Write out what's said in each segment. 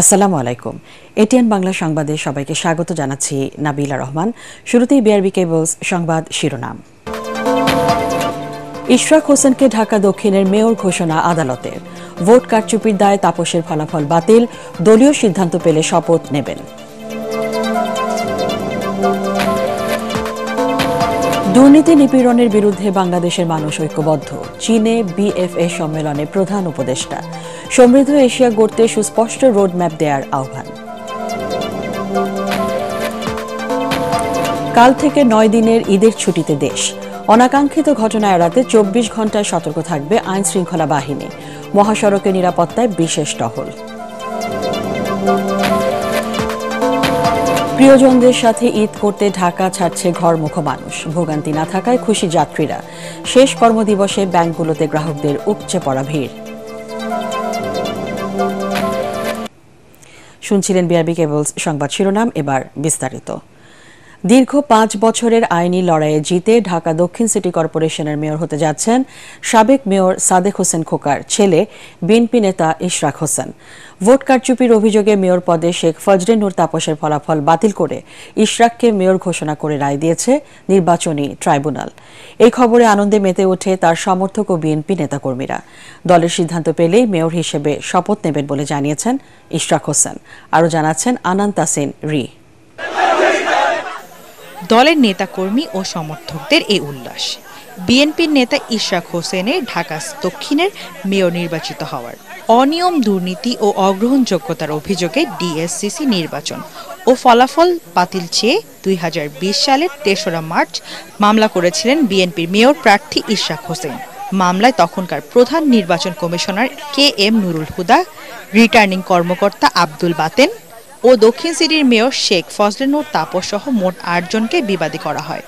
আসসালামু আলাইকুম। এটিএন বাংলা সংবাদে সবাইকে স্বাগত জানাচ্ছি নাবিলা রহমান। শুরুতেই বিআরবি কেবলস সংবাদ শিরোনাম। ইশরাক হোসেনকে ঢাকা দক্ষিণের মেয়র ঘোষণা আদালতের। ভোট কারচুপির দায়ে তাপসের ফলাফল বাতিল, দলীয় সিদ্ধান্ত পেলে শপথ নেবেন। দুর্নীতি নিপীড়নের বিরুদ্ধে বাংলাদেশের মানুষ ঐক্যবদ্ধ, চীনে বিএফএ সম্মেলনে প্রধান উপদেষ্টা। সমৃদ্ধ এশিয়া গড়তে সুস্পষ্ট রোডম্যাপ দেওয়ার আহ্বান। কাল থেকে 9 দিনের ঈদের ছুটিতে দেশ। অনাকাঙ্ক্ষিত ঘটনা এড়াতে 24 ঘণ্টায় সতর্ক থাকবে আইন শৃঙ্খলা বাহিনী। মহাসড়কের নিরাপত্তায় বিশেষ টহল। প্রিয়জনদের সাথে ঈদ করতে ঢাকা ছাড়ছে ঘরমুখো মানুষ। ভোগান্তি না থাকায় খুশি যাত্রীরা। শেষ কর্মদিবসে ব্যাংকগুলোতে গ্রাহকদের উপচে পড়া ভিড়। শুনছিলেন বিআরবি কেবলস সংবাদ শিরোনাম, এবার বিস্তারিত। দীর্ঘ 5 বছরের আইনি লড়াইয়ে জিতে ঢাকা দক্ষিণ সিটি কর্পোরেশনের মেয়র হতে যাচ্ছেন সাবেক মেয়র সাদেক হোসেন খোকার ছেলে বিএনপি নেতা ইশরাক হোসেন। ভোট কারচুপির অভিযোগে মেয়র পদে শেখ ফজলে নূর তাপসের ফলাফল বাতিল করে ইশরাককে মেয়র ঘোষণা করে রায় দিয়েছে নির্বাচনী ট্রাইব্যুনাল। এই খবরে আনন্দে মেতে ওঠে তার সমর্থক ও বিএনপি নেতাকর্মীরা। দলের সিদ্ধান্ত পেলেই মেয়র হিসেবে শপথ নেবেন বলে জানিয়েছেন ইশরাক হোসেন। আরও জানাচ্ছেন আনান তাসিন রি। দলের নেতাকর্মী ও সমর্থকদের এই উল্লাস বিএনপির নেতা ইশরাক হোসেনের ঢাকা দক্ষিণের মেয়র নির্বাচিত হওয়ার। অনিয়ম, দুর্নীতি ও অগ্রহণযোগ্যতার অভিযোগে ডিএসসিসি নির্বাচন ও ফলাফল বাতিল চেয়ে 2020 সালের 3রা মার্চ মামলা করেছিলেন বিএনপির মেয়র প্রার্থী ইশরাক হোসেন। মামলায় তখনকার প্রধান নির্বাচন commissioner KM Nurul Huda, returning কর্মকর্তা আব্দুল বাতেন ও দক্ষিণ সিটির মেয়র শেখ ফজলে নূর তাপস সহ মোট 8 জনকে বিবাদী করা হয়।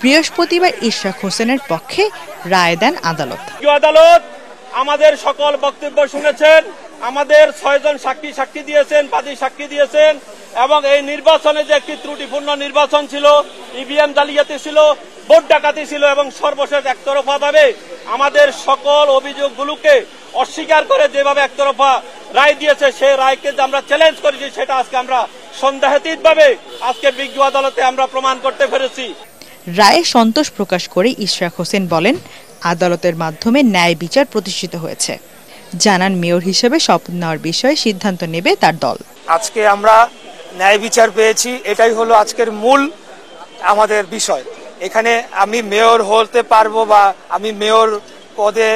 বৃহস্পতিবার ইশরাক হোসেনের পক্ষে রায় দেন আদালত। আদালত আমাদের সকল বক্তব্য শুনেছেন, আমাদের 6 জন সাক্ষী দিয়েছেন, বাদী সাক্ষী দিয়েছেন এবং এই নির্বাচনে যে একটি ত্রুটিপূর্ণ নির্বাচন ছিল, ইভিএম জালিয়াতি ছিল, ভোট ডাকাতি ছিল এবং সর্বশেষ একতরফাভাবে আমাদের সকল অভিযোগগুলোকে অস্বীকার করে যেভাবে একতরফা রায় দিয়েছে, সেই রায়কে যে আমরা চ্যালেঞ্জ করেছি সেটা আজকে আমরা সন্দেহাতীতভাবে আজকে বিজ্ঞ আদালতে আমরা প্রমাণ করতে পেরেছি। রায়ে সন্তোষ প্রকাশ করে ইশরাক হোসেন বলেন, আদালতের মাধ্যমে ন্যায় বিচার প্রতিষ্ঠিত হয়েছে। জানান মেয়র হিসেবে শপথ নেওয়ার বিষয়ে সিদ্ধান্ত নেবে তার দল। আজকে আমরা ন্যায় বিচার পেয়েছি, এটাই হলো আজকের মূল আমাদের বিষয়। এখানে আমি মেয়র হতে পারবো বা আমি মেয়র পদে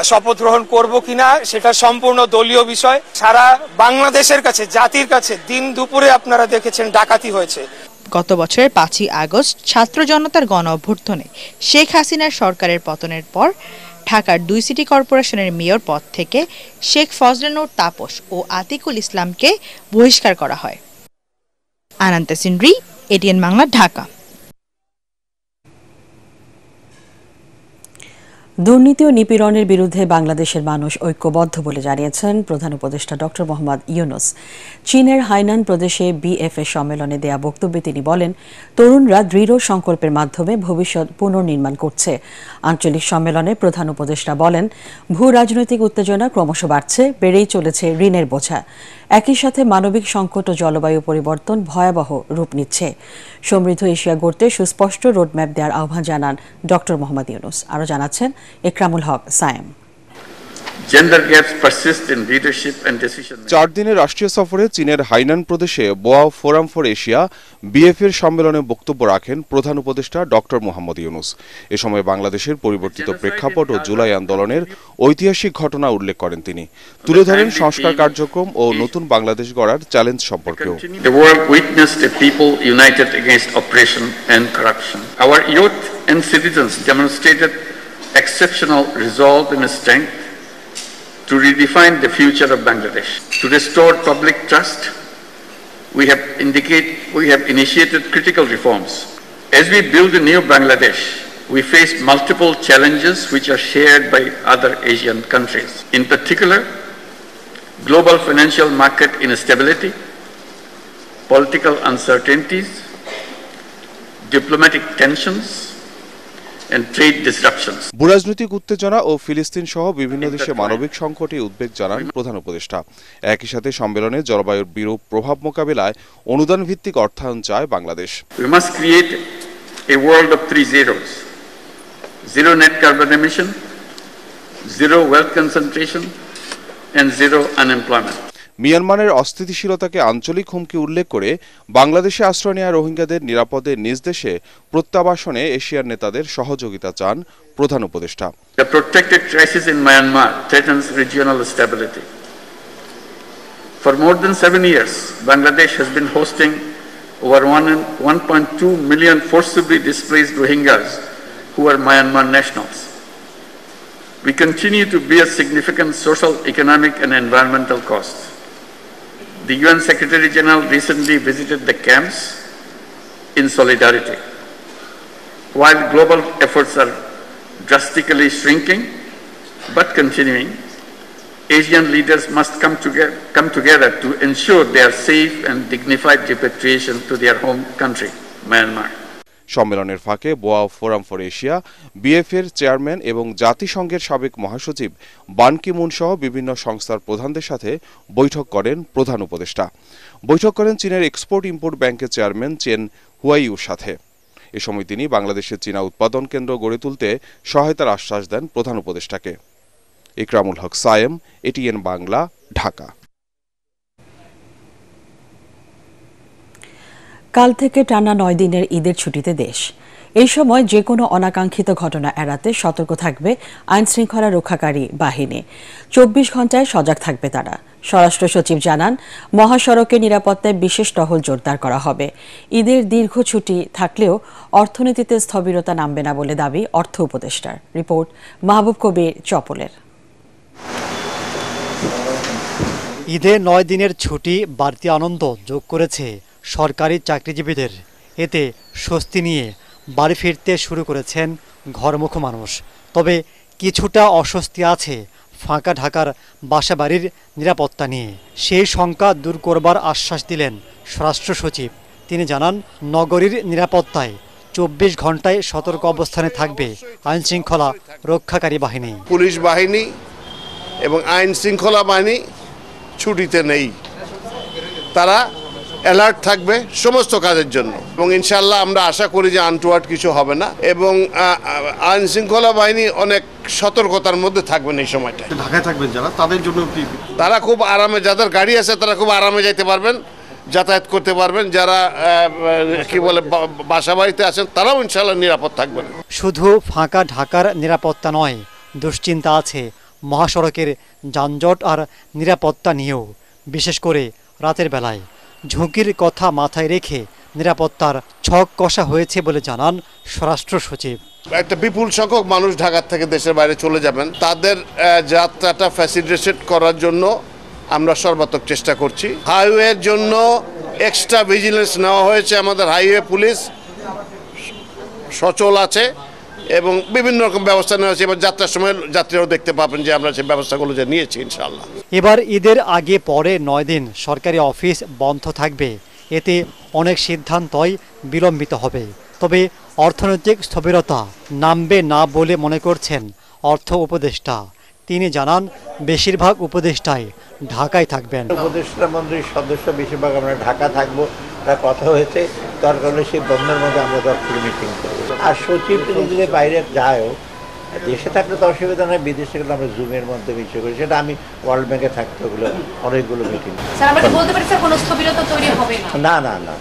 শপথ গ্রহণ করব কিনা সেটা সম্পূর্ণ দলীয় বিষয়। সারা বাংলাদেশের কাছে, জাতির কাছে দিন দুপুরে আপনারা দেখেছেন ডাকাতি হয়েছে। গত বছরের 5ই আগস্ট ছাত্র জনতার গণ অভ্যুত্থানে শেখ হাসিনার সরকারের পতনের পর ঢাকার 2 সিটি কর্পোরেশনের মেয়র পদ থেকে শেখ ফজলে নূর তাপস ও আতিকুল ইসলামকে বহিষ্কার করা হয়। আনান তাসিন রি, এটিএন বাংলা, ঢাকা। দুর্নীতি ও নিপীড়নের বিরুদ্ধে বাংলাদেশের মানুষ ঐক্যবদ্ধ বলে জানিয়েছেন প্রধান উপদেষ্টা ডক্টর মোহাম্মদ ইউনূস। চীনের হাইনান প্রদেশে বিএফএ সম্মেলনে দেয়া বক্তব্যে তিনি বলেন, তরুণরা দৃঢ় সংকল্পের মাধ্যমে ভবিষ্যৎ পুনর্নির্মাণ করছে। আঞ্চলিক সম্মেলনে প্রধান উপদেষ্টা বলেন, ভূ রাজনৈতিক উত্তেজনা ক্রমশ বাড়ছে, বেড়েই চলেছে ঋণের বোঝা। একই সাথে মানবিক সংকট ও জলবায়ু পরিবর্তন ভয়াবহ রূপ নিচ্ছে। সমৃদ্ধ এশিয়া গড়তে সুস্পষ্ট রোডম্যাপ দেওয়ার আহ্বান জানান ডক্টর মোহাম্মদ ইউনূস। আরও জানাচ্ছেন ইকরামুল হক সায়েম। 4 দিনের রাষ্ট্রীয় সফরে চীনের হাইনান প্রদেশে বোয়াও ফোরাম ফর এশিয়া বিএফএর সম্মেলনে বক্তব্য রাখেন প্রধান উপদেষ্টা ডক্টর মোহাম্মদ ইউনূস। এ সময় বাংলাদেশের পরিবর্তিত প্রেক্ষাপট ও জুলাই আন্দোলনের ঐতিহাসিক ঘটনা উল্লেখ করেন তিনি। তুলে ধরেন সংস্কার কার্যক্রম ও নতুন বাংলাদেশ গড়ার চ্যালেঞ্জ সম্পর্কেও। Exceptional resolve and strength to redefine the future of Bangladesh. To restore public trust, we have initiated critical reforms. As we build a new Bangladesh, we face multiple challenges which are shared by other Asian countries. In particular, global financial market instability, political uncertainties, diplomatic tensions, and trade disruptions. ভূরাজনৈতিক উত্তেজনা ও ফিলিস্তিন সহ বিভিন্ন দেশে মানবিক সংকটে উদ্বেগ জানান প্রধান উপদেষ্টা। একই সাথে সম্মেলনে জলবায়ুর বিরূপ প্রভাব মোকাবিলায় অনুদান ভিত্তিক অর্থায়ন চায় Bangladesh. We must create a world of 3 zeros: zero net carbon emission, zero wealth concentration, and zero unemployment. মিয়ানমারের অস্থিতিশীলতাকে আঞ্চলিক হুমকি উল্লেখ করে বাংলাদেশে আশ্রয় নেওয়া রোহিঙ্গাদের নিরাপদে নিজ দেশে প্রত্যাবাসনে এশিয়ার নেতাদের সহযোগিতা চান প্রধান উপদেষ্টা। The protracted crisis in Myanmar threatens regional stability. For more than 7 years, Bangladesh has been hosting over 1.2 million forcibly displaced Rohingyas who are Myanmar nationals. We continue to bear significant social, economic, and environmental costs. The UN Secretary General recently visited the camps in solidarity. While global efforts are drastically shrinking but continuing, Asian leaders must come together to ensure their safe and dignified repatriation to their home country, Myanmar. সম্মেলনের ফাঁকে বোয়া forum for Asia, বিএফ-এর chairman এবং জাতিসংঘের সাবেক মহাসচিব বান Ki Moon সহ বিভিন্ন সংস্থার প্রধানদের সাথে বৈঠক করেন প্রধান উপদেষ্টা। বৈঠক করেন চীনের এক্সপোর্ট ইম্পোর্ট ব্যাংকের চেয়ারম্যান চেন হুয়াইউর সাথে। এ সময় তিনি বাংলাদেশের চীনা উৎপাদন কেন্দ্র গড়ে তুলতে সহায়তার আশ্বাস দেন প্রধান উপদেষ্টাকে। ইকরামুল হক সায়েম, এটিএন বাংলা, ঢাকা। কাল থেকে টানা 9 দিনের ঈদের ছুটিতে দেশ। এই সময় যে কোনো অনাকাঙ্ক্ষিত ঘটনা এড়াতে সতর্ক থাকবে আইন শৃঙ্খলা রক্ষাকারী বাহিনী। 24 ঘন্টায় সজাগ থাকবে তারা। স্বরাষ্ট্র সচিব জানান, মহাসড়কে নিরাপত্তায় বিশেষ টহল জোরদার করা হবে। ঈদের দীর্ঘ ছুটি থাকলেও অর্থনীতিতে স্থবিরতা নামবে না বলে দাবি অর্থ উপদেষ্টার। রিপোর্ট মাহবুব কবির চপলের। ঈদে 9 দিনের ছুটি বাড়তি আনন্দ যোগ করেছে সরকারি চাকরিজীবীদের। এতে স্বস্তি নিয়ে বাড়ি ফিরতে শুরু করেছেন ঘরমুখো মানুষ। তবে কিছুটা অস্বস্তি আছে ফাঁকা ঢাকার বাসাবাড়ির নিরাপত্তা নিয়ে। সেই শঙ্কা দূর করবার আশ্বাস দিলেন স্বরাষ্ট্র সচিব। তিনি জানান, নগরীর নিরাপত্তায় 24 ঘন্টায় সতর্ক অবস্থানে থাকবে আইন শৃঙ্খলা রক্ষাকারী বাহিনী। পুলিশ বাহিনী এবং আইন শৃঙ্খলা বাহিনী ছুটিতে নেই, তারা অ্যালার্ট থাকবে সমস্ত কাজের জন্য এবং ইনশাআল্লাহ আমরা আশা করি যে আনটুয়ার্ড কিছু হবে না এবং আইন শৃঙ্খলা বাহিনী অনেক সতর্কতার মধ্যে থাকবেন এই সময়টা। ঢাকায় থাকবেন যারা, তাদের জন্য তারা খুব আরামে, যাদের গাড়ি আছে তারা খুব আরামে যাইতে পারবেন, যাতায়াত করতে পারবেন। যারা কি বলে বাসা বাড়িতে আছেন তারাও ইনশাআল্লাহ নিরাপদ থাকবেন। শুধু ফাঁকা ঢাকার নিরাপত্তা নয়, দুশ্চিন্তা আছে মহাসড়কের যানজট আর নিরাপত্তা নিয়েও, বিশেষ করে রাতের বেলায়। ঝুঁকির কথা মাথায় রেখে নিরাপত্তার ছক কষা হয়েছে বলে জানান স্বরাষ্ট্র সচিব। একটা বিপুল সংখ্যক মানুষ ঢাকা থেকে দেশের বাইরে চলে যাবেন, তাদের যাত্রাটা ফ্যাসিলিটেট করার জন্য আমরা সর্বাত্মক চেষ্টা করছি। হাইওয়ের জন্য এক্সট্রা ভিজিলেন্স নেওয়া হয়েছে, আমাদের হাইওয়ে পুলিশ সচল আছে এবং বিভিন্ন রকম ব্যবস্থা নেওয়া হয়েছে। এবার যাত্রার সময় যাত্রীরাও দেখতে পাবেন যে আমরা সেই ব্যবস্থাগুলো যে নিয়েছি ইনশাআল্লাহ। এবার ঈদের আগে পরে 9 দিন সরকারি অফিস বন্ধ থাকবে। এতে অনেক সিদ্ধান্তই বিলম্বিত হবে। তবে অর্থনৈতিক স্থবিরতা নামবে না বলে মনে করছেন অর্থ উপদেষ্টা। তিনি জানান, বেশিরভাগ উপদেষ্টাই ঢাকায় থাকবেন। উপদেষ্টা মন্ত্রীর সদস্য বেশিরভাগ আমরা ঢাকা থাকবো, তার কথা হয়েছে। তার কারণে সেই বন্ধের মধ্যে আমরা দপ্তরে মিটিং করবো। আর সচিব যদি বাইরে যায়ও, দেশে থাকলে তো অসুবিধা নয়, বিদেশে গেলে আমরা জুমের মধ্যে মিটিং করি। সেটা আমি ওয়ার্ল্ড ব্যাংকে থাকতে ওগুলো অনেকগুলো মিটিং। না না না,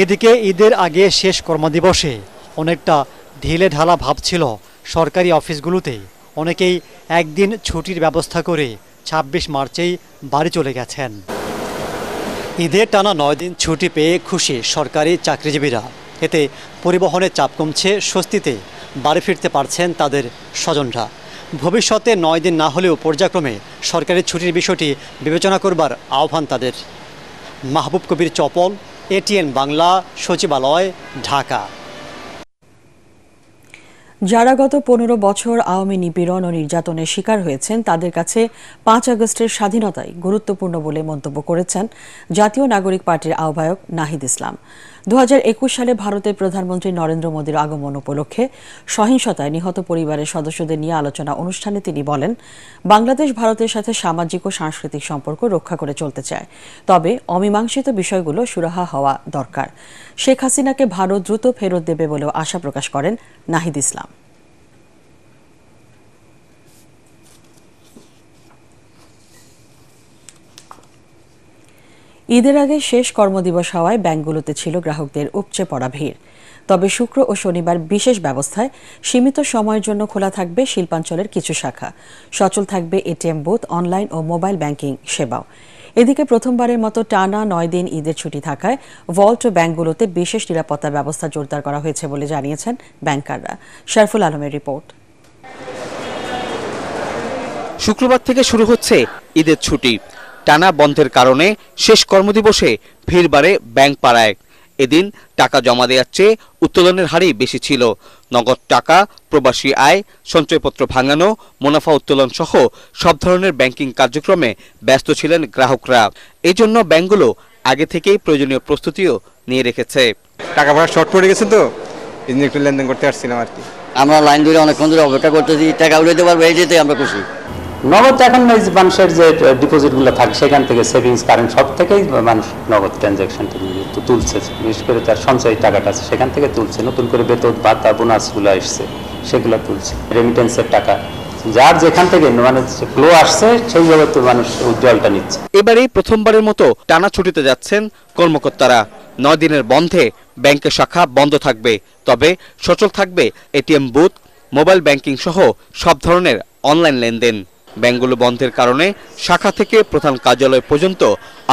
এদিকে ঈদের আগে শেষ কর্মদিবসে অনেকটা ঢিলে ঢালা ভাব ছিল সরকারি অফিসগুলোতে। অনেকেই একদিন ছুটির ব্যবস্থা করে 26 মার্চেই বাড়ি চলে গেছেন। ঈদের টানা 9 দিন ছুটি পেয়ে খুশি সরকারি চাকরিজীবীরা। এতে পরিবহনের চাপ কমছে, স্বস্তিতে বাড়ি ফিরতে পারছেন তাদের স্বজনরা। ভবিষ্যতে 9 দিন না হলেও পর্যায়ক্রমে সরকারি ছুটির বিষয়টি বিবেচনা করবার আহ্বান তাদের। মাহবুব কবির চপল, এটিএন বাংলা, সচিবালয়, ঢাকা। যারা গত 15 বছর আওয়ামী নিপীড়ন ও নির্যাতনের শিকার হয়েছেন তাদের কাছে 5 আগস্টের স্বাধীনতাই গুরুত্বপূর্ণ বলে মন্তব্য করেছেন জাতীয় নাগরিক পার্টির আহ্বায়ক নাহিদ ইসলাম। 2021 সালে ভারতের প্রধানমন্ত্রী নরেন্দ্র মোদীর আগমন উপলক্ষে সহিংসতায় নিহত পরিবারের সদস্যদের নিয়ে আলোচনা অনুষ্ঠানে তিনি বলেন, বাংলাদেশ ভারতের সাথে সামাজিক ও সাংস্কৃতিক সম্পর্ক রক্ষা করে চলতে চায়, তবে অমীমাংসিত বিষয়গুলো সুরাহা হওয়া দরকার। শেখ হাসিনাকে ভারত দ্রুত ফেরত দেবে বলেও আশা প্রকাশ করেন নাহিদ ইসলাম। ঈদের আগে শেষ কর্মদিবস হওয়ায় ব্যাংকগুলোতে ছিল গ্রাহকদের উপচে পড়া ভিড়। তবে শুক্র ও শনিবার বিশেষ ব্যবস্থায় সীমিত সময়ের জন্য খোলা থাকবে শিল্পাঞ্চলের কিছু শাখা। সচল থাকবে এটিএম বুথ, অনলাইন ও মোবাইল ব্যাংকিং সেবাও। এদিকে প্রথমবারের মতো টানা 9 দিন ঈদের ছুটি থাকায় ভল্ট ও ব্যাংকগুলোতে বিশেষ নিরাপত্তা ব্যবস্থা জোরদার করা হয়েছে বলে জানিয়েছেন ব্যাংকাররা। শরফুল আলমের রিপোর্ট। শুক্রবার থেকে শুরু হচ্ছে ঈদের ছুটি। টানা বন্ধের কারণে শেষ কর্মদিবসে ভিড় বাড়ে ব্যাংক পাড়ায়। এদিন টাকা জমা দেওয়ার চেয়ে উত্তোলনের হারই বেশি ছিল। নগদ টাকা, প্রবাসী আয়, সঞ্চয়পত্র ভাঙানো, মুনাফা উত্তোলন সহ সব ধরনের ব্যাংকিং কার্যক্রমে ব্যস্ত ছিলেন গ্রাহকরা। এই জন্য ব্যাংকগুলো আগে থেকেই প্রয়োজনীয় প্রস্তুতিও নিয়ে রেখেছে। টাকা পয়সা শর্ট পড়ে গেছে তো এই জন্য একটু লেনদেন করতে আসছিলাম আর কি। আমরা লাইন ধরে অনেকক্ষণ ধরে অপেক্ষা করতেছি, টাকা উঠাতে পারবো, এই যেতে আমরা খুশি। নগদ এখন মানুষের যে ডিপোজিটগুলো থাকে সেখান থেকে সেভিংস কারেন্ট সব থেকেই মানুষ নগদ ট্রানজ্যাকশন তুলছে, বিশেষ করে তার সঞ্চয় টাকাটা আছে সেখান থেকে তুলছে। নতুন করে বেতন ভাতা বোনাসগুলো আসছে সেগুলো তুলছে, রেমিটেন্সের টাকা যার যেখান থেকে মানে ফ্লো আসছে সেইভাবে তো মানুষ উইথড্রলটা নিচ্ছে। এবারেই প্রথমবারের মতো টানা ছুটিতে যাচ্ছেন কর্মকর্তারা। 9 দিনের বন্ধে ব্যাংকের শাখা বন্ধ থাকবে, তবে সচল থাকবে এটিএম বুথ, মোবাইল ব্যাংকিং সহ সব ধরনের অনলাইন লেনদেন। ব্যাংকগুলো বন্ধের কারণে শাখা থেকে প্রধান কার্যালয় পর্যন্ত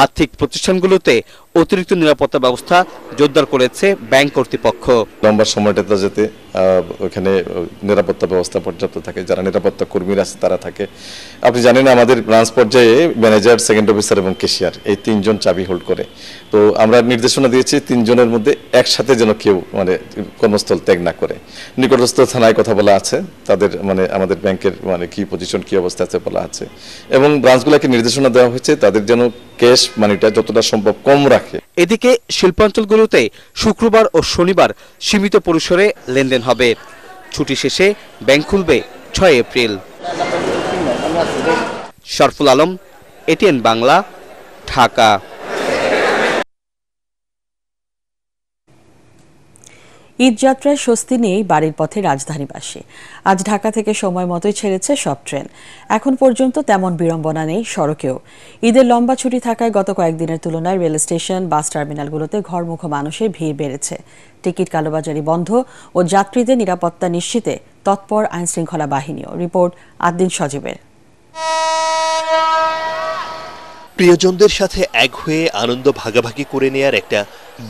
আর্থিক প্রতিষ্ঠানগুলোতে অতিরিক্ত নিরাপত্তা ব্যবস্থা জোরদার করেছে ব্যাংক কর্তৃপক্ষ। লম্বা সময়টাতে যাতে ওখানে নিরাপত্তা ব্যবস্থা পর্যাপ্ত থাকে, যারা নিরাপত্তা কর্মীরা আছে তারা থাকে। আপনি জানেন আমাদের ব্রাঞ্চ পর্যায়ে ম্যানেজার, সেকেন্ড অফিসার এবং ক্যাশিয়ার এই 3 জন চাবি হোল্ড করে। তো আমরা নির্দেশনা দিয়েছি 3 জনের মধ্যে একসাথে যেন কেউ মানে কর্মস্থল ত্যাগ না করে। নিকটস্থ থানায় কথা বলা আছে, তাদের মানে আমাদের ব্যাংকের মানে কি পজিশন কি অবস্থা আছে বলা আছে, এবং ব্রাঞ্চগুলোকে নির্দেশনা দেওয়া হয়েছে তাদের যেন ক্যাশ মানিটা যতটা সম্ভব কম রাখে। এদিকে শিল্পাঞ্চলগুলোতে শুক্রবার ও শনিবার সীমিত পরিসরে লেনদেন হবে। ছুটি শেষে ব্যাংক খুলবে 6 এপ্রিল। শরফুল আলম, এটিএন বাংলা, ঢাকা। ঈদযাত্রায় স্বস্তি নিয়েই বাড়ির পথে রাজধানীবাসী। আজ ঢাকা থেকে সময় মতোই ছেড়েছে সব ট্রেন। এখন পর্যন্ত তেমন বিড়ম্বনা নেই সড়কেও। ঈদের লম্বা ছুটি থাকায় গত কয়েকদিনের তুলনায় রেল স্টেশন, বাস টার্মিনালগুলোতে ঘরমুখো মানুষের ভিড় বেড়েছে। টিকিট কালোবাজারি বন্ধ ও যাত্রীদের নিরাপত্তা নিশ্চিতে তৎপর আইনশৃঙ্খলা বাহিনীও। রিপোর্ট আদ্দিন সজীবের। প্রিয়জনদের সাথে এক হয়ে আনন্দ ভাগাভাগি করে নেয়ার একটা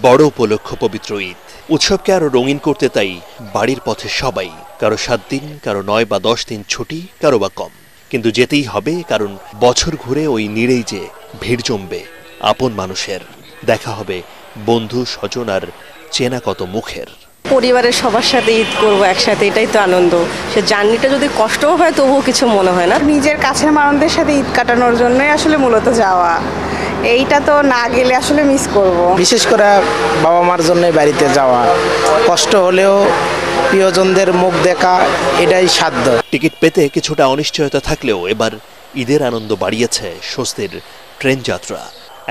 বড় উপলক্ষ পবিত্র ঈদ। উৎসবকে আরো রঙিন করতে তাই বাড়ির পথে সবাই, কারো 7 দিন, কারো 9 বা 10 দিন ছুটি, কারো বা কম, কিন্তু যেতেই হবে, কারণ বছর ঘুরে ওই নিরেই যে ভিড় জমবে আপন মানুষের, দেখা হবে বন্ধু স্বজন আর চেনা কত মুখের। পরিবারের সবার সাথে ঈদ করবো একসাথে, এটাই তো আনন্দ। সে জার্নিটা যদি কষ্টও হয় তবুও কিছু মনে হয় না। নিজের কাছের মানুষদের সাথে ঈদ কাটানোর জন্যই আসলে মূলত যাওয়া, এইটা তো না গেলে আসলে মিস করব। বিশেষ করে বাবা মার জন্য বাড়িতে যাওয়া, কষ্ট হলেও প্রিয়জনদের মুখ দেখা এটাই সাধ্য। টিকিট পেতে কিছুটা অনিশ্চয়তা থাকলেও এবার ঈদের আনন্দ বাড়িয়েছে স্বস্তির ট্রেন যাত্রা।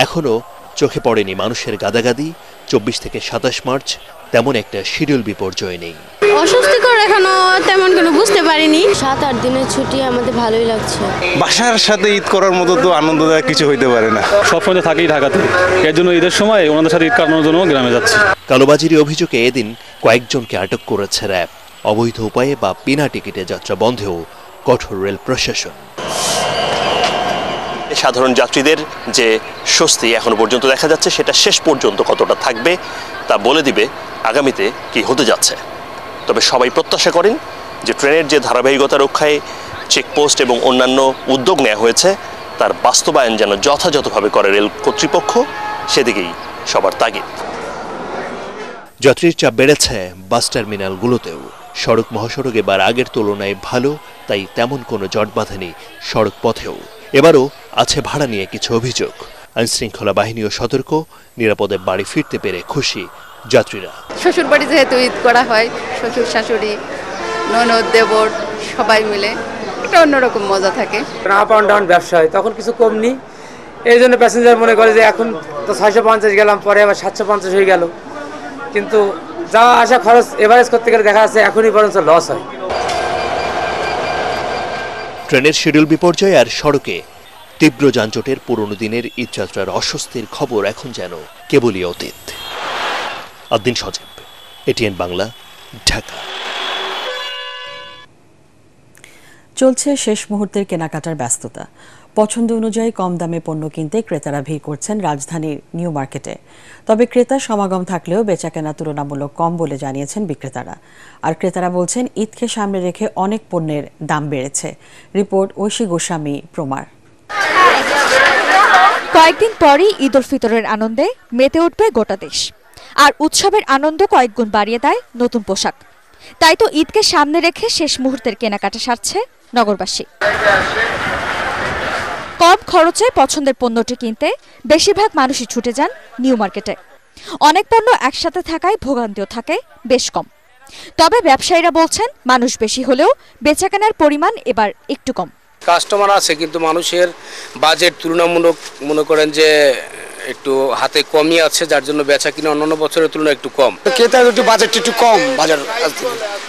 এখনো চোখে পড়েনি মানুষের গাদাগাদি। 24 থেকে 27 মার্চ তেমন একটা শিডিউল বিপর্যয় নেই। অস্বস্তিকর এখনো তেমন কোনো বুঝতে পারিনি। 7-8 দিনের ছুটি আমাদের ভালোই লাগছে। বাসার সাথে ঈদ করার মতো তো আনন্দদায়ক কিছু হইতে পারে না। সবসময় তো থাকেই ঢাকাতে, এর জন্য ঈদের সময় ওনাদের সাথে ঈদ কাটানোর জন্য গ্রামে যাচ্ছি। কালোবাজির অভিযোগে এদিন কয়েকজনকে আটক করেছে র্যাব। অবৈধ উপায়ে বা বিনা টিকিটে যাত্রা বন্ধেও কঠোর রেল প্রশাসন। সাধারণ যাত্রীদের যে স্বস্তি এখনো পর্যন্ত দেখা যাচ্ছে, সেটা শেষ পর্যন্ত কতটা থাকবে তা বলে দিবে আগামীতে কি হতে যাচ্ছে। তবে সবাই প্রত্যাশা করেন যে ট্রেনের যে ধারাবাহিকতা রক্ষায় চেকপোস্ট এবং অন্যান্য উদ্যোগ নেওয়া হয়েছে তার বাস্তবায়ন যেন যথাযথভাবে করে রেল কর্তৃপক্ষ, সেদিকেই সবার তাগিদ। যাত্রীর চাপ বেড়েছে বাস টার্মিনালগুলোতেও। সড়ক মহাসড়ক এবার আগের তুলনায় ভালো, তাই তেমন কোনো জট বাঁধেনি সড়ক পথেও। এবারও আছে ভাড়া নিয়ে কিছু অভিযোগ। আইনশৃঙ্খলা বাহিনীও সতর্ক, নিরাপদে বাড়ি ফিরতে পেরে খুশি যাত্রীরা। শ্বশুর বাড়ি যেহেতু ঈদ করা হয়, শ্বশুর শাশুড়ি ননদ দেবর সবাই মিলে একটা অন্যরকম মজা থাকে। আপ অ্যান্ড ডাউন ব্যবসা হয়, তখন কিছু কম নেই, এই জন্য প্যাসেঞ্জার মনে করে যে এখন তো 650 গেলাম, পরে আবার 750 হয়ে গেল, কিন্তু যাওয়া আসা খরচ এভারেজ করতে গেলে দেখা যাচ্ছে এখনই বরঞ্চ লস হয়। ট্রেনের শিডিউল বিপর্যয় আর সড়কে তীব্র যানজটের পুরনো দিনের ঈদযাত্রার অস্বস্তির খবর এখন যেন কেবলই অতীত। আদ্দিন সজীব, এটিএন বাংলা, ঢাকা। চলছে শেষ মুহূর্তের কেনাকাটার ব্যস্ততা। পছন্দ অনুযায়ী কম দামে পণ্য কিনতে ক্রেতারা ভিড় করছেন রাজধানীর নিউ মার্কেটে। তবে ক্রেতার সমাগম থাকলেও বেচাকেনা তুলনামূলক কম বলে জানিয়েছেন বিক্রেতারা। আর ক্রেতারা বলছেন ঈদকে সামনে রেখে অনেক পণ্যের দাম বেড়েছে। রিপোর্ট ঐশী গোস্বামী প্রমার। কয়েকদিন পরই ঈদ উল ফিতরের আনন্দে মেতে উঠবে গোটা দেশ, আর উৎসবের আনন্দ কয়েক গুণ বাড়িয়ে দেয় নতুন পোশাক। তাই তো ঈদকে সামনে রেখে শেষ মুহূর্তের কেনাকাটা সারছে নগরবাসী। কম খরচে পছন্দের পণ্যটি কিনতে বেশিরভাগ মানুষই ছুটে যান নিউ মার্কেটে। অনেক পণ্য একসাথে থাকায় ভোগান্তিও থাকে বেশ কম। তবে ব্যবসায়ীরা বলছেন মানুষ বেশি হলেও বেচাকেনার পরিমাণ এবার একটু কম। কাস্টমার আছে, কিন্তু মানুষের বাজেট তুলনামূলক মনে করেন যে একটু হাতে কমই আছে, যার জন্য বেচা কিনা অন্যান্য বছরের তুলনায় একটু কম। ক্রেতার একটু বাজেটটা একটু কম, বাজার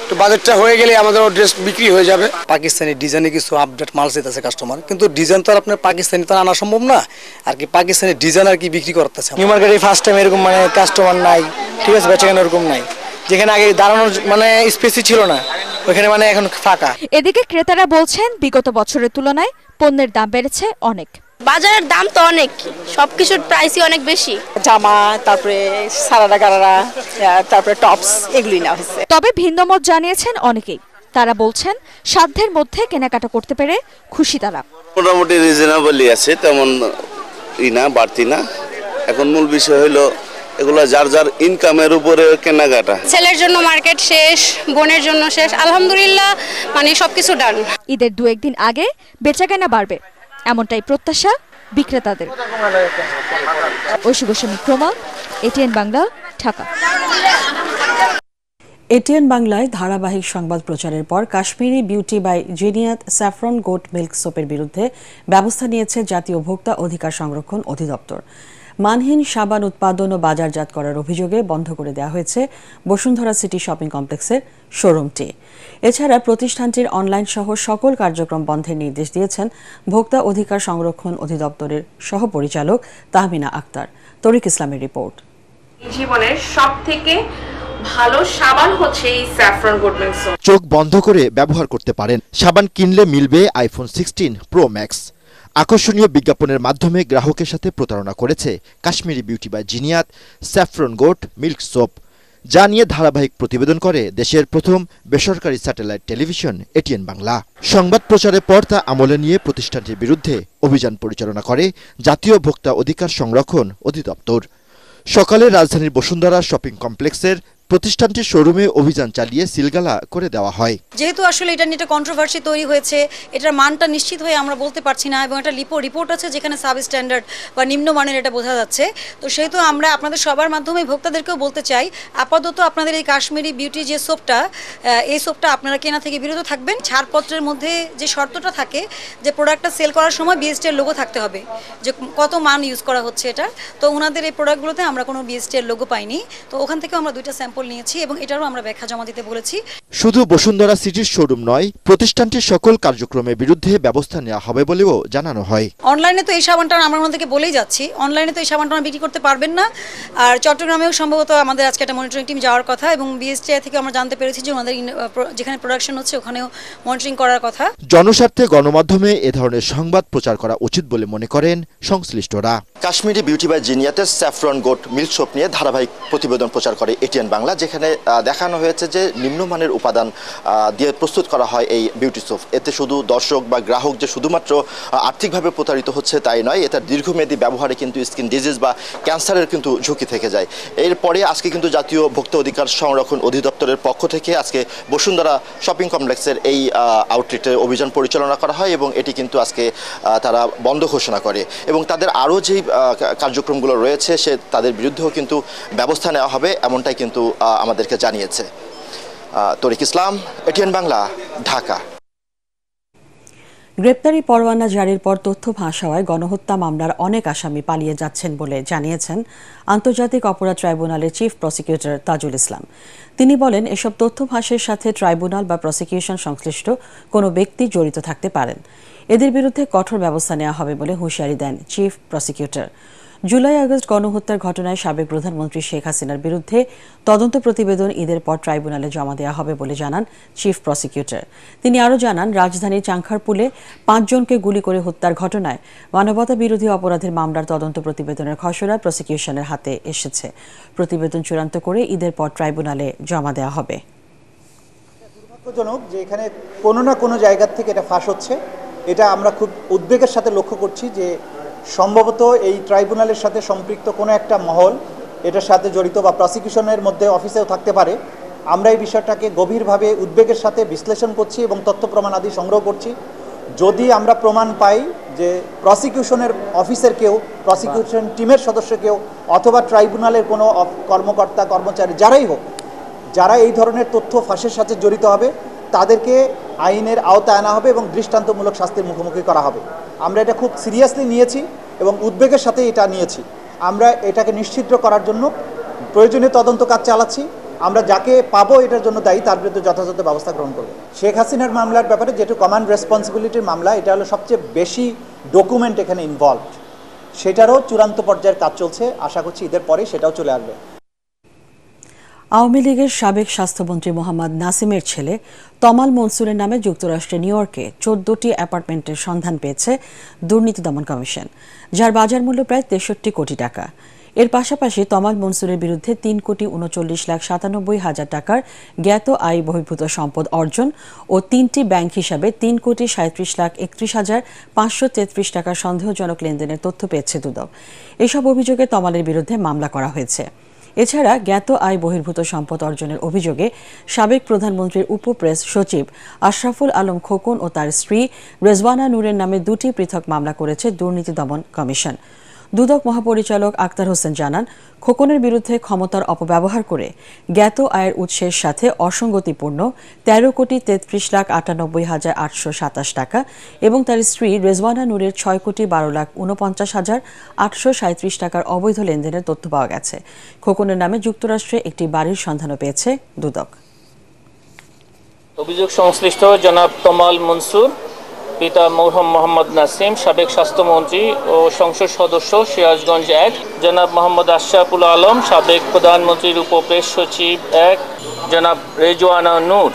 একটু বাজেটটা হয়ে গেলে আমাদের ড্রেস বিক্রি হয়ে যাবে। পাকিস্তানি ডিজাইনে কিছু আপডেট মাল চেয়েছে কাস্টমার, কিন্তু ডিজাইন তো আর আপনার পাকিস্তানি তো আনা সম্ভব না, আর কি পাকিস্তানি ডিজাইন আর কি বিক্রি করতেছে। নিউ মার্কেটে ফার্স্ট টাইম এরকম মানে কাস্টমার নাই, ঠিক আছে, বেচাকেনা এরকম নাই। যেখানে আগে দাঁড়ানোর মানে স্পেসই ছিল না, ওখানে মানে এখন ফাঁকা। এদিকে ক্রেতারা বলছেন বিগত বছরের তুলনায় পণ্যের দাম বেড়েছে অনেক। বাজারের দাম তো অনেক, সবকিছুর প্রাইসই অনেক বেশি। জামা, তারপরে সারারা গারারা, তারপরে টপস, এগুলি না হচ্ছে। তবে ভিন্নমত জানিয়েছেন অনেকেই। তারা বলছেন সাধ্যের মধ্যে কেনাকাটা করতে পেরে খুশি তারা। মোটামুটি রিজনেবলই আছে, তেমন না বাড়তি না। এখন মূল বিষয় হলো এগুলো যার যার ইনকামের উপরে কেনাকাটা। ছেলের জন্য মার্কেট শেষ, বোনের জন্য শেষ, আলহামদুলিল্লাহ মানে সবকিছু ডান। ঈদের 2-1 দিন আগে বেচাকেনা বাড়বে, এমনটাই প্রত্যাশা বিক্রেতাদের। ঐশী গোস্বামী প্রমা, এটিএন বাংলা, ঢাকা। এটিএন বাংলায় ধারাবাহিক সংবাদ প্রচারের পর Kashmiri beauty by Zeniyat saffron goat milk সোপের বিরুদ্ধে ব্যবস্থা নিয়েছে জাতীয় ভোক্তা অধিকার সংরক্ষণ অধিদপ্তর। মানহীন সাবান উৎপাদন ও বাজারজাত করার অভিযোগে বন্ধ করে দেওয়া হয়েছে বসুন্ধরা সিটি শপিং কমপ্লেক্সের শোরুমটি। এছাড়া প্রতিষ্ঠানটির অনলাইন সহ সকল কার্যক্রম বন্ধের নির্দেশ দিয়েছেন ভোক্তা অধিকার সংরক্ষণ অধিদপ্তরের সহপরিচালক তাহমিনা আক্তার। তরিক ইসলামের রিপোর্ট। জীবনের সবথেকে ভালো সাবান হচ্ছে এই স্যাফরন গোট মিল্ক সোপ। চোখ বন্ধ করে ব্যবহার করতে পারেন। সাবান কিনলে মিলবে আইফোন 16 প্রো ম্যাক্স। আকর্ষণীয় বিজ্ঞাপনের মাধ্যমে গ্রাহকের সাথে প্রতারণা করেছে Kashmiri beauty by Zeniyat saffron goat milk soap, যা নিয়ে ধারাবাহিক প্রতিবেদন করে দেশের প্রথম বেসরকারি স্যাটেলাইট টেলিভিশন এটিএন বাংলা। সংবাদ প্রচারের পর তা আমলে নিয়ে প্রতিষ্ঠানটির বিরুদ্ধে অভিযান পরিচালনা করে জাতীয় ভোক্তা অধিকার সংরক্ষণ অধিদপ্তর। সকালে রাজধানীর বসুন্ধরা শপিং কমপ্লেক্সের প্রতিষ্ঠানটির শোরুমে অভিযান চালিয়ে সিলগালা করে দেওয়া হয়। যেহেতু আসলে এটা নিয়ে একটা কন্ট্রোভার্সি তৈরি হয়েছে, এটার মানটা নিশ্চিত হয়ে আমরা বলতে পারছি না, এবং একটা রিপোর্ট আছে যেখানে সাব স্ট্যান্ডার্ড বা নিম্নমানের এটা বোঝা যাচ্ছে। তো সেহেতু আমরা আপনাদের সবার মাধ্যমে ভোক্তাদেরকেও বলতে চাই, আপাতত আপনাদের এই কাশ্মীরি বিউটি যে সোপটা, এই সোপটা আপনারা কেনা থেকে বিরত থাকবেন। ছাড়পত্রের মধ্যে যে শর্তটা থাকে যে প্রোডাক্টটা সেল করার সময় বিএসটি এর লোগো থাকতে হবে, যে কত মান ইউজ করা হচ্ছে এটা। তো ওনাদের এই প্রোডাক্টগুলোতে আমরা কোনো বিএসটি এর লোগো পাইনি, তো ওখান থেকে আমরা 2টা স্যাম্পল নিয়েছি এবং এটারও আমরা ব্যাখ্যা জমা দিতে বলেছি। শুধু বসুন্ধরা সিটির শোরুম নয়, প্রতিষ্ঠানটির সকল কার্যক্রমের বিরুদ্ধে ব্যবস্থা নেওয়া হবে বলেও জানানো হয়। অনলাইনে তো এই সাবানটা আমরা ওনাদেরকে বলেই যাচ্ছি, অনলাইনে তো এই সাবানটা বিক্রি করতে পারবেন না। আর চট্টগ্রামেও সম্ভবত আমাদের আজকে একটা মনিটরিং টিম যাওয়ার কথা, এবং বিএসটিআই থেকে আমরা জানতে পেরেছি যে ওনাদের যেখানে প্রোডাকশন হচ্ছে ওখানেও মনিটরিং করার কথা। জনস্বার্থে গণমাধ্যমে এ ধরনের সংবাদ প্রচার করা উচিত বলে মনে করেন সংশ্লিষ্টরা। কাশ্মীরি বিউটি বাই জিনিয়াতের স্যাফরন গোট মিল্ক সোপ নিয়ে ধারাবাহিক প্রতিবেদন প্রচার করে এটিএন বাংলা। বাংলা, যেখানে দেখানো হয়েছে যে নিম্নমানের উপাদান দিয়ে প্রস্তুত করা হয় এই বিউটি সোপ। এতে শুধু দর্শক বা গ্রাহক যে শুধুমাত্র আর্থিকভাবে প্রতারিত হচ্ছে তাই নয়, এটা দীর্ঘমেয়াদী ব্যবহারে কিন্তু স্কিন ডিজিজ বা ক্যান্সারের কিন্তু ঝুঁকি থেকে যায়। এরপরে আজকে কিন্তু জাতীয় ভোক্তা অধিকার সংরক্ষণ অধিদপ্তরের পক্ষ থেকে আজকে বসুন্ধরা শপিং কমপ্লেক্সের এই আউটলেটে অভিযান পরিচালনা করা হয় এবং এটি কিন্তু আজকে তারা বন্ধ ঘোষণা করে এবং তাদের আরও যেই কার্যক্রমগুলো রয়েছে তাদের বিরুদ্ধেও কিন্তু ব্যবস্থা নেওয়া হবে, এমনটাই কিন্তু আমাদেরকে জানিয়েছে। তরিক ইসলাম, এটিএন বাংলা, ঢাকা। গ্রেপ্তারি পরোয়ানা জারির পর তথ্য ফাঁস হওয়ায় গণহত্যা মামলার অনেক আসামি পালিয়ে যাচ্ছেন বলে জানিয়েছেন আন্তর্জাতিক অপরাধ ট্রাইব্যুনালের চিফ প্রসিকিউটর তাজুল ইসলাম। তিনি বলেন, এসব তথ্য ফাঁসের সাথে ট্রাইব্যুনাল বা প্রসিকিউশন সংশ্লিষ্ট কোনো ব্যক্তি জড়িত থাকতে পারেন। এদের বিরুদ্ধে কঠোর ব্যবস্থা নেওয়া হবে বলে হুঁশিয়ারি দেন চিফ প্রসিকিউটর। জুলাই আগস্ট গণহত্যার ঘটনায় সাবেক প্রধানমন্ত্রী শেখ হাসিনার বিরুদ্ধে তদন্ত প্রতিবেদন ঈদের পর ট্রাইব্যুনালে জমা দেওয়া হবে বলে জানান চিফ প্রসিকিউটর। তিনি আরও জানান, রাজধানীর চাংখারপুলে 5 জনকে গুলি করে হত্যার ঘটনায় মানবতা বিরোধী অপরাধের মামলার তদন্ত প্রতিবেদনের খসড়া প্রসিকিউশনের হাতে এসেছে। প্রতিবেদন চূড়ান্ত করে ঈদের পর ট্রাইব্যুনালে জমা দেওয়া হবে। দুর্ভাগ্যজনক যে এখানে কোনো না কোনো জায়গা থেকে এটা ফাঁস হচ্ছে। এটা আমরা খুব উদ্বেগের সাথে লক্ষ্য করছি যে সম্ভবত এই ট্রাইব্যুনালের সাথে সম্পৃক্ত কোনো একটা মহল এটার সাথে জড়িত বা প্রসিকিউশনের মধ্যে অফিসেও থাকতে পারে। আমরা এই বিষয়টাকে গভীরভাবে উদ্বেগের সাথে বিশ্লেষণ করছি এবং তথ্য প্রমাণ আদি সংগ্রহ করছি। যদি আমরা প্রমাণ পাই যে প্রসিকিউশনের অফিসের কেউ, প্রসিকিউশন টিমের সদস্য কেউ অথবা ট্রাইব্যুনালের কোনো কর্মকর্তা কর্মচারী যারাই হোক, যারা এই ধরনের তথ্য ফাঁসের সাথে জড়িত হবে, তাদেরকে আইনের আওতায় আনা হবে এবং দৃষ্টান্তমূলক শাস্তির মুখোমুখি করা হবে। আমরা এটা খুব সিরিয়াসলি নিয়েছি এবং উদ্বেগের সাথে এটা নিয়েছি। আমরা এটাকে নিশ্চিত করার জন্য প্রয়োজনীয় তদন্ত কাজ চালাচ্ছি। আমরা যাকে পাবো এটার জন্য দায়ী, তার বিরুদ্ধে যথাযথ ব্যবস্থা গ্রহণ করব। শেখ হাসিনার মামলার ব্যাপারে যেহেতু কমান্ড রেসপন্সিবিলিটির মামলা, এটা হলো সবচেয়ে বেশি ডকুমেন্ট এখানে ইনভলভড, সেটারও চূড়ান্ত পর্যায়ের কাজ চলছে। আশা করছি ঈদের পরে সেটাও চলে আসবে। আওয়ামী লীগের সাবেক স্বাস্থ্যমন্ত্রী মোহাম্মদ নাসিমের ছেলে তমাল মনসুরের নামে যুক্তরাষ্ট্রের নিউ ইয়র্কে 14টি অ্যাপার্টমেন্টের সন্ধান পেয়েছে দুর্নীতি দমন কমিশন, যার বাজার মূল্য প্রায় 63 কোটি টাকা। এর পাশাপাশি তমাল মনসুরের বিরুদ্ধে 3,39,97,000 টাকার জ্ঞাত আয় বহির্ভূত সম্পদ অর্জন ও 3টি ব্যাংক হিসাবে 3,37,31,533 টাকার সন্দেহজনক লেনদেনের তথ্য পেয়েছে দুদক। এসব অভিযোগে তমালের বিরুদ্ধে মামলা করা হয়েছে। এছাড়া জ্ঞাত আয় বহির্ভূত সম্পদ অর্জনের অভিযোগে সাবেক প্রধানমন্ত্রীর উপপ্রেস সচিব আশরাফুল আলম খোকন ও তার স্ত্রী রেজওয়ানা নূরের নামে 2টি পৃথক মামলা করেছে দুর্নীতি দমন কমিশন। দুদক মহাপরিচালক আক্তার হোসেন জানান, খোকনের বিরুদ্ধে ক্ষমতার অপব্যবহার করে জ্ঞাত আয়ের উৎসের সাথে অসঙ্গতিপূর্ণ 13,93,98,827 টাকা এবং তার স্ত্রী রেজওয়ানা নূরের 6,12,49,837 টাকার অবৈধ লেনদেনের তথ্য পাওয়া গেছে। খোকনের নামে যুক্তরাষ্ট্রে একটি বাড়ির সন্ধানও পেয়েছে দুদক। অভিযোগ সংশ্লিষ্ট জনাব তমাল মনসুর, পিতা মরহুম মোহাম্মদ নাসিম, সাবেক স্বাস্থ্যমন্ত্রী ও সংসদ সদস্য সিরাজগঞ্জ 1, জনাব মোহাম্মদ আশরাফুল আলম, সাবেক প্রধানমন্ত্রীর উপপ্রেস সচিব 1, জনাব রেজওয়ানা নূর,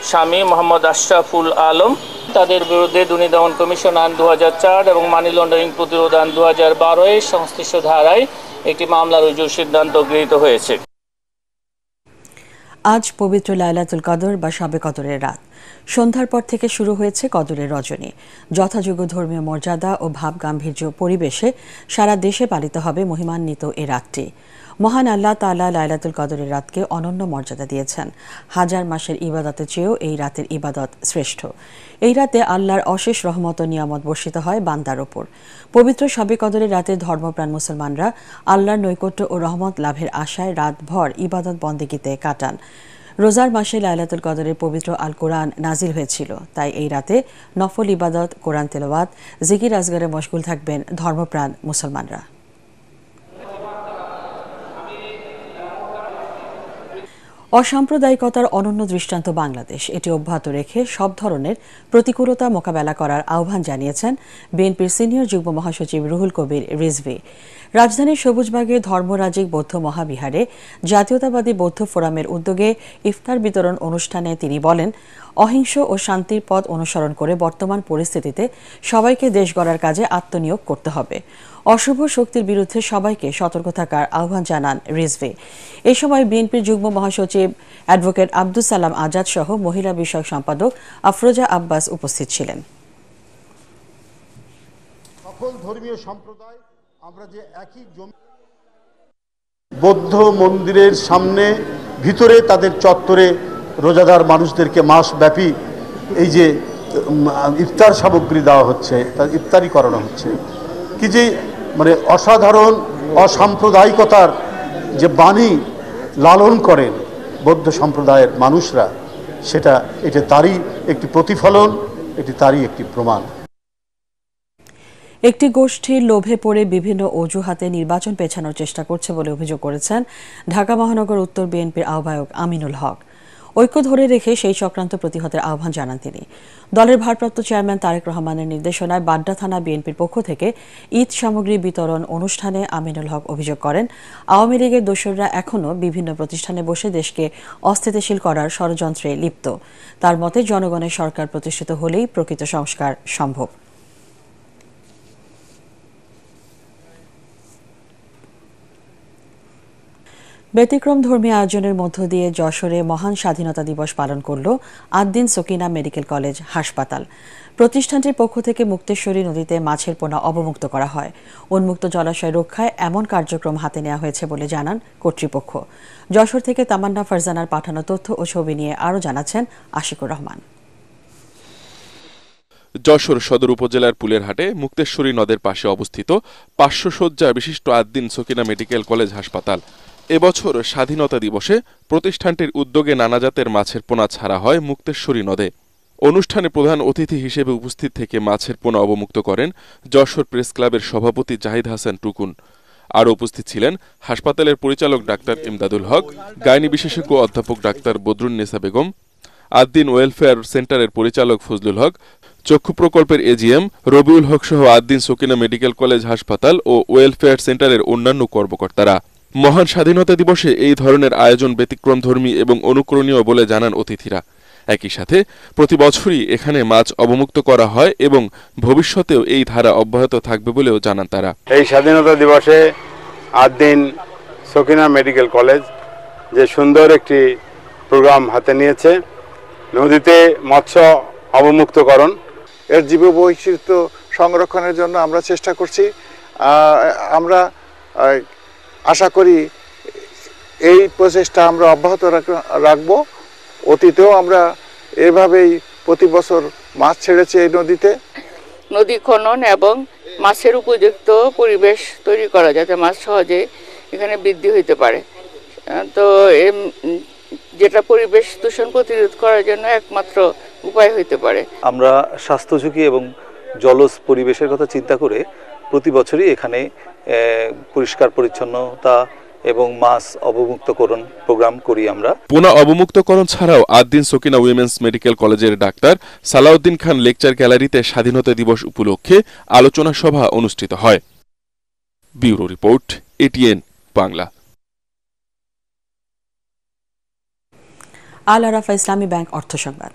স্বামী মোহাম্মদ আশরাফুল আলম। তাদের বিরুদ্ধে দুর্নীতি দমন কমিশন আইন 2004 এবং মানি লন্ডারিং প্রতিরোধ আইন 2012 এর সংশ্লিষ্ট ধারায় একটি মামলা রুজুর সিদ্ধান্ত গৃহীত হয়েছে। আজ পবিত্র লাইলাতুল কদর বা শবে কদরের রাত। সন্ধ্যার পর থেকে শুরু হয়েছে কদরের রজনী। যথাযোগ্য ধর্মীয় মর্যাদা ও ভাব গাম্ভীর্য পরিবেশে সারা দেশে পালিত হবে মহিমান্বিত এ রাতটি। মহান আল্লাহ তাআলা লাইলাতুল কদরের রাতকে অনন্য মর্যাদা দিয়েছেন। হাজার মাসের ইবাদতের চেয়েও এই রাতের ইবাদত শ্রেষ্ঠ। এই রাতে আল্লাহর অশেষ রহমত ও নিয়ামত বর্ষিত হয় বান্দার ওপর। পবিত্র শবে কদরের রাতে ধর্মপ্রাণ মুসলমানরা আল্লাহর নৈকট্য ও রহমত লাভের আশায় রাতভর ইবাদত বন্দেগীতে কাটান। রোজার মাসে লাইলাতুল কদরের পবিত্র আল কোরআন নাজিল হয়েছিল, তাই এই রাতে নফল ইবাদত, কোরআন তেলাওয়াত, জিকির আজগারে মশগুল থাকবেন ধর্মপ্রাণ মুসলমানরা। অসাম্প্রদায়িকতার অনন্য দৃষ্টান্ত বাংলাদেশ। এটি অব্যাহত রেখে সব ধরনের প্রতিকূলতা মোকাবেলা করার আহ্বান জানিয়েছেন বিএনপির সিনিয়র যুগ্ম মহাসচিব রুহুল কবির রিজভী। রাজধানীর সবুজবাগে ধর্মরাজিক বৌদ্ধ মহাবিহারে জাতীয়তাবাদী বৌদ্ধ ফোরামের উদ্যোগে ইফতার বিতরণ অনুষ্ঠানে তিনি বলেন, অহিংস ও শান্তির পথ অনুসরণ করে বর্তমান পরিস্থিতিতে সবাইকে দেশ গড়ার কাজে আত্মনিয়োগ করতে হবে। অশুভ শক্তির বিরুদ্ধে সবাইকে সতর্ক থাকার আহ্বান জানান রিজভী। এ সময় বিএনপির যুগ্ম মহাসচিব অ্যাডভোকেট আব্দুস সালাম আজাদ সহ মহিলা বিষয়ক সম্পাদক আফরোজা আব্বাস উপস্থিত ছিলেন। সকল ধর্মীয় সম্প্রদায় আমরা যে একই বৌদ্ধ মন্দিরের সামনে ভিতরে তাদের চত্বরে রোজাদার মানুষদেরকে মাসব্যাপী এই যে ইফতার সামগ্রী দেওয়া হচ্ছে, তার ইফতারি করানো হচ্ছে, কি যে মানে অসাধারণ অসাম্প্রদায়িকতার যে বাণী লালন করেন বৌদ্ধ সম্প্রদায়ের মানুষরা, এটা তারই একটি প্রতিফলন, এটি তারই একটি প্রমাণ। একটি গোষ্ঠীর লোভে পড়ে বিভিন্ন অজুহাতে নির্বাচন পেছানোর চেষ্টা করছে বলে অভিযোগ করেছেন ঢাকা মহানগর উত্তর বিএনপির আহ্বায়ক আমিনুল হক। ঐক্য ধরে রেখে সেই চক্রান্ত প্রতিহতের আহ্বান জানান তিনি। দলের ভারপ্রাপ্ত চেয়ারম্যান তারেক রহমানের নির্দেশনায় বাড্ডা থানা বিএনপির পক্ষ থেকে ঈদ সামগ্রী বিতরণ অনুষ্ঠানে আমিনুল হক অভিযোগ করেন, আওয়ামী লীগের দোসররা এখনও বিভিন্ন প্রতিষ্ঠানে বসে দেশকে অস্থিতিশীল করার ষড়যন্ত্রে লিপ্ত। তার মতে জনগণের সরকার প্রতিষ্ঠিত হলেই প্রকৃত সংস্কার সম্ভব। ব্যতিক্রম ধর্মী আয়োজনের মধ্য দিয়ে যশোরে মহান স্বাধীনতা দিবস পালন করল আদ্দিন সকিনা মেডিকেল কলেজ হাসপাতাল। প্রতিষ্ঠানটির পক্ষ থেকে মুক্তেশ্বরী নদীতে মাছের পোনা অবমুক্ত করা হয়। উন্মুক্ত জলাশয় রক্ষায় এমন কার্যক্রম হাতে নেওয়া হয়েছে বলে জানান কর্তৃপক্ষ। যশোর থেকে তামান্না ফারজানার পাঠানো তথ্য ও ছবি নিয়ে আরও জানাচ্ছেন আশিকুর রহমান। যশোর সদর উপজেলার পুলেরহাটে মুক্তেশ্বরী নদের পাশে অবস্থিত 500 শয্যা বিশিষ্ট আদ্দিন সকিনা মেডিকেল কলেজ হাসপাতাল। এবছর স্বাধীনতা দিবসে প্রতিষ্ঠানটির উদ্যোগে নানা জাতের মাছের পোনা ছাড়া হয় মুক্তেশ্বরী নদে। অনুষ্ঠানে প্রধান অতিথি হিসেবে উপস্থিত থেকে মাছের পোনা অবমুক্ত করেন যশোর প্রেস ক্লাবের সভাপতি জাহিদ হাসান টুকুন। আরও উপস্থিত ছিলেন হাসপাতালের পরিচালক ডাক্তার ইমদাদুল হক, গাইনি বিশেষজ্ঞ অধ্যাপক ডাক্তার বদরুন্নেসা বেগম, আদ্দিন ওয়েলফেয়ার সেন্টারের পরিচালক ফজলুল হক, চক্ষু প্রকল্পের এজিএম রবিউল হক সহ আদ্দিন সকিনা মেডিকেল কলেজ হাসপাতাল ও ওয়েলফেয়ার সেন্টারের অন্যান্য কর্মকর্তারা। মহান স্বাধীনতা দিবসে এই ধরনের আয়োজন ব্যতিক্রমধর্মী এবং অনুকরণীয় বলে জানান অতিথিরা। একই সাথে প্রতি বছরই এখানে মাছ অবমুক্ত করা হয় এবং ভবিষ্যতেও এই ধারা অব্যাহত থাকবে বলেও জানান তারা। এই স্বাধীনতা দিবসে আদ্দিন সকিনা মেডিকেল কলেজ যে সুন্দর একটি প্রোগ্রাম হাতে নিয়েছে, নদীতে মৎস্য অবমুক্তকরণ, এর জীববৈচিত্র্য সংরক্ষণের জন্য আমরা চেষ্টা করছি। আমরা আশা করি এই প্রচেষ্টা আমরা অব্যাহত রাখব। অতীতেও আমরা এভাবেই প্রতি বছর মাছ ছেড়েছি এই নদীতে। নদী খনন এবং মাছের উপযুক্ত পরিবেশ তৈরি করা যাতে মাছ সহজে এখানে বৃদ্ধি হইতে পারে। তো যেটা পরিবেশ দূষণ প্রতিরোধ করার জন্য একমাত্র উপায় হইতে পারে। আমরা স্বাস্থ্য ঝুঁকি এবং জলজ পরিবেশের কথা চিন্তা করে প্রতি বছরই এখানে পরিষ্কার পরিচ্ছন্নতা এবং মাছ অবমুক্তকরণ প্রোগ্রাম করি আমরা। পোনা অবমুক্তকরণ ছাড়াও আদ্দিন সকিনা উইমেন্স মেডিকেল কলেজের ডাক্তার সালাউদ্দিন খান লেকচার গ্যালারিতে স্বাধীনতা দিবস উপলক্ষে আলোচনা সভা অনুষ্ঠিত হয়। Bureau report, ATN Bangla. Al Arafah Islami bank অর্থ সংবাদ।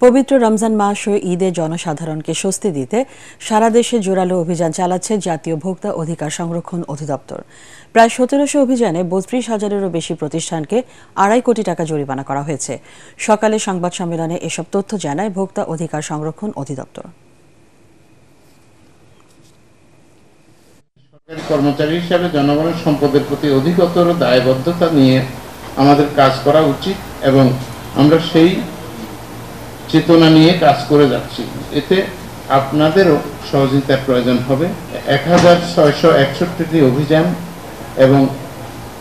পবিত্র রমজান মাস ও ঈদে জনসাধারণকে স্বস্তি দিতে সারা দেশে জোরালো অভিযান চালাচ্ছে জাতীয় ভোক্তা অধিকার সংরক্ষণ অধিদপ্তর। প্রায় 1700 অভিযানে 32,000-এরও বেশি প্রতিষ্ঠানকে 2.5 কোটি টাকা জরিমানা করা হয়েছে। সকালে সংবাদ সম্মেলনে এসব তথ্য জানায় ভোক্তা অধিকার সংরক্ষণ অধিদপ্তর। সরকারি কর্মচারী হিসাবে জনগণের সম্পদের প্রতি অধিকতর দায়বদ্ধতা নিয়ে আমাদের কাজ করা উচিত এবং আমরা সেই চেতনা নিয়ে কাজ করে যাচ্ছি। এতে আপনাদেরও সহযোগিতার প্রয়োজন হবে। 1661টি অভিযান এবং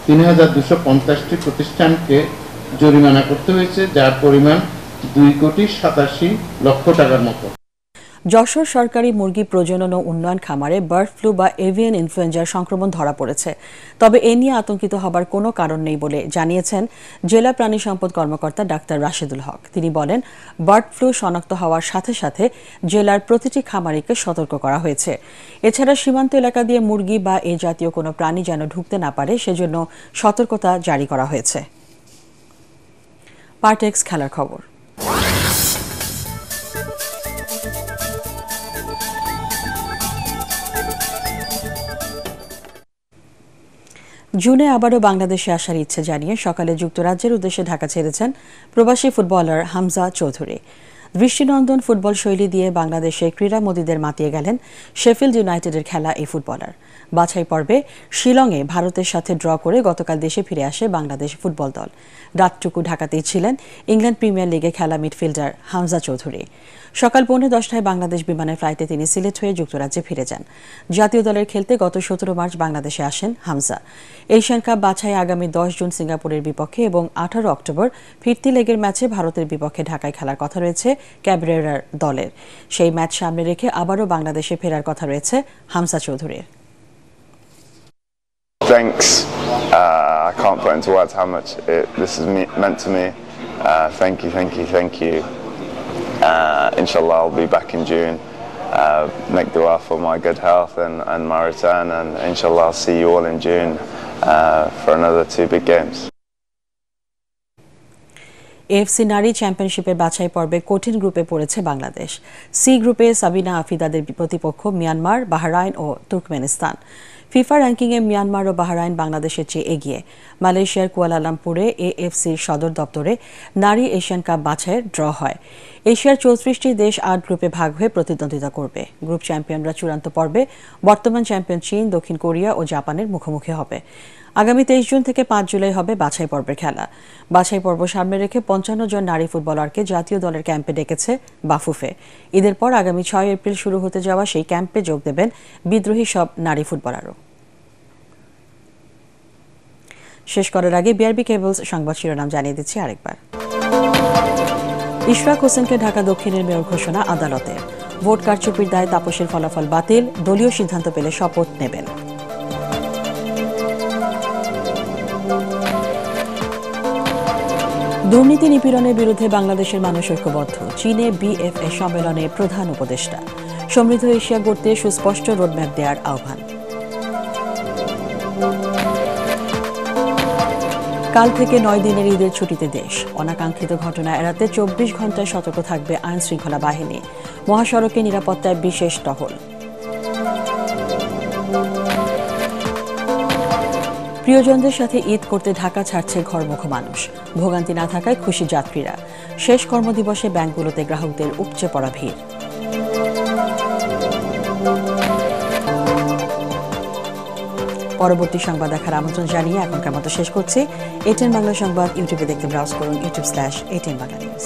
3250টি প্রতিষ্ঠানকে জরিমানা করতে হয়েছে, যার পরিমাণ 2.87 কোটি টাকার মতো। যশোর সরকারি মুরগি প্রজনন ও উন্নয়ন খামারে বার্ড ফ্লু বা এভিয়ান ইনফ্লুয়েঞ্জার সংক্রমণ ধরা পড়েছে। তবে এ নিয়ে আতঙ্কিত হবার কোনো কারণ নেই বলে জানিয়েছেন জেলা প্রাণী সম্পদ কর্মকর্তা ডাক্তার রাশেদুল হক। তিনি বলেন, বার্ড ফ্লু শনাক্ত হওয়ার সাথে সাথে জেলার প্রতিটি খামারিকে সতর্ক করা হয়েছে। এছাড়া সীমান্ত এলাকা দিয়ে মুরগি বা এ জাতীয় কোনো প্রাণী যেন ঢুকতে না পারে সেজন্য সতর্কতা জারি করা হয়েছে। পার্টেক্স খেলার খবর। জুনে আবারও বাংলাদেশে আসার ইচ্ছে জানিয়ে সকালে যুক্তরাজ্যের উদ্দেশ্যে ঢাকা ছেড়েছেন প্রবাসী ফুটবলার হামজা চৌধুরী। দৃষ্টিনন্দন ফুটবল শৈলী দিয়ে বাংলাদেশে ক্রীড়ামোদীদের মাতিয়ে গেলেন শেফিল্ড ইউনাইটেডের খেলা এই ফুটবলার। বাছাই পর্বে শিলংয়ে ভারতের সাথে ড্র করে গতকাল দেশে ফিরে আসে বাংলাদেশ ফুটবল দল। রাতটুকু ঢাকাতেই ছিলেন ইংল্যান্ড প্রিমিয়ার লিগে খেলা মিডফিল্ডার হামজা চৌধুরী। সকাল 10:45 বাংলাদেশ বিমানের ফ্লাইটে তিনি সিলেট হয়ে যুক্তরাজ্যে ফিরে যান। জাতীয় দলের খেলতে গত 17 মার্চ বাংলাদেশে আসেন হামজা। এশিয়ান কাপ বাছাই আগামী 10 জুন সিঙ্গাপুরের বিপক্ষে এবং 18 অক্টোবর ফিরতি লেগের ম্যাচে ভারতের বিপক্ষে ঢাকায় খেলার কথা রয়েছে ক্যাবরেরার দলের। সেই ম্যাচ সামনে রেখে আবারও বাংলাদেশে ফেরার কথা রয়েছে হামজা চৌধুরীর। Thanks. I can't put into words how much this has meant to me. Thank you. Inshallah, I'll be back in June. Make dua for my good health and my return, and inshallah, I'll see you all in June for another 2 big games. AFC নারী চ্যাম্পিয়নশিপের বাছাই পর্বে কঠিন গ্রুপে পড়েছে Bangladesh. C গ্রুপে সাবিনা আফিদাদের প্রতিপক্ষ Myanmar, Bahrain ও Turkmenistan. FIFA র্যাঙ্কিংয়ে মিয়ানমার ও বাহরাইন বাংলাদেশের চেয়ে এগিয়ে। মালয়েশিয়ার কুয়ালালামপুরে এএফসির সদর দপ্তরে নারী এশিয়ান কাপ বাছাইয়ের ড্র হয়। এশিয়ার 34টি দেশ 8 গ্রুপে ভাগ হয়ে প্রতিদ্বন্দ্বিতা করবে। গ্রুপ চ্যাম্পিয়নরা চূড়ান্ত পর্বে বর্তমান চ্যাম্পিয়ন চীন, দক্ষিণ কোরিয়া ও জাপানের মুখোমুখি হবে। আগামী 23 জুন থেকে 5 জুলাই হবে বাছাই পর্বের খেলা। বাছাই পর্ব সামনে রেখে 55 জন নারী ফুটবলারকে জাতীয় দলের ক্যাম্পে ডেকেছে বাফুফে। ঈদের পর আগামী 6 এপ্রিল শুরু হতে যাওয়া সেই ক্যাম্পে যোগ দেবেন বিদ্রোহী সব নারী ফুটবলারও। শেষ করার আগে বিআরবি কেবলস সংবাদ শিরোনাম জানিয়ে দিচ্ছি আরেকবার। ইশরাক হোসেনকে ঢাকা দক্ষিণের মেয়র ঘোষণা আদালতে। ভোট কারচুপির দায়ে তাপসের ফলাফল বাতিল, দলীয় সিদ্ধান্ত পেলে শপথ নেবেন। দুর্নীতি নিপীড়নের বিরুদ্ধে বাংলাদেশের মানুষ ঐক্যবদ্ধ। চীনে বিএফএ সম্মেলনে প্রধান উপদেষ্টা। সমৃদ্ধ এশিয়া গড়তে সুস্পষ্ট রোডম্যাপ দেওয়ার আহ্বান। কাল থেকে 9 দিনের ঈদের ছুটিতে দেশ। অনাকাঙ্ক্ষিত ঘটনা এড়াতে 24 ঘন্টায় সতর্ক থাকবে আইন শৃঙ্খলা বাহিনী। মহাসড়কে নিরাপত্তায় বিশেষ টহল। প্রিয়জনদের সাথে ঈদ করতে ঢাকা ছাড়ছে ঘরমুখো মানুষ। ভোগান্তি না থাকায় খুশি যাত্রীরা। শেষ কর্মদিবসে ব্যাংকগুলোতে গ্রাহকদের উপচে পড়া ভিড়। পরবর্তী সংবাদ দেখার আমন্ত্রণ জানিয়ে এখনকার মতো শেষ করছি। এটিএন বাংলা সংবাদ ইউটিউবে দেখতে ব্রাউজ করুন youtube/ATN Bangla News।